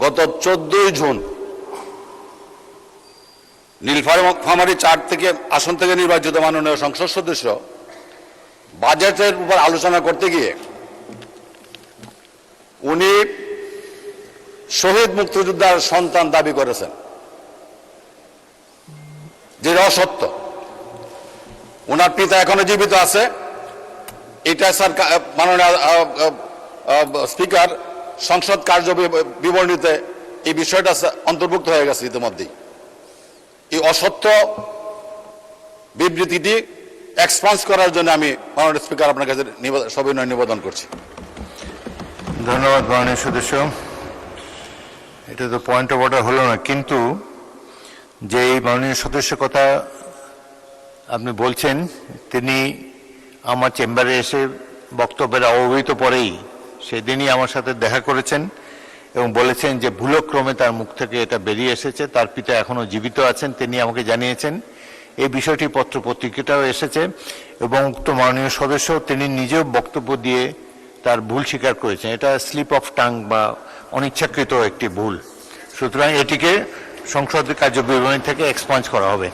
গত 14 জুন নীলফামারী 4 থেকে আসন থেকে নির্বাচিত মাননীয় সংসদ সদস্য বাজেটের উপর আলোচনা করতে গিয়ে উনি শহীদ মুক্তিযোদ্ধার সন্তান দাবি করেছেন, যেটা অসত্য। ওনার পিতা এখনো জীবিত আছে। এটা স্যার মাননীয় স্পিকার সংসদ কার্য বিবরণীতে এই বিষয়টা অন্তর্ভুক্ত হয়ে গেছে ইতিমধ্যেই। এই অসত্য বিবৃতিটি এক্সপান্স করার জন্য আমি মাননীয় স্পিকার আপনার কাছে সবিনয় নিবেদন করছি। ধন্যবাদ মাননীয় সদস্য। এটা তো পয়েন্ট অফ অর্ডার হলো না, কিন্তু যে মাননীয় সদস্য কথা আপনি বলছেন তিনি আমার চেম্বারে এসে বক্তব্যের অবহিত পরেই সেদিনই আমার সাথে দেখা করেছেন এবং বলেছেন যে ভুলক্রমে তার মুখ থেকে এটা বেরিয়ে এসেছে, তার পিতা এখনো জীবিত আছেন, তিনি আমাকে জানিয়েছেন। এই বিষয়টি পত্রপত্রিকাটাও এসেছে এবং উক্ত মাননীয় সদস্য তিনি নিজেও বক্তব্য দিয়ে তার ভুল স্বীকার করেছেন। এটা স্লিপ অফ টাং বা অনিচ্ছাকৃত একটি ভুল। সুতরাং এটিকে সংসদের কার্যবিবরণী থেকে এক্সপাঞ্জ করা হবে।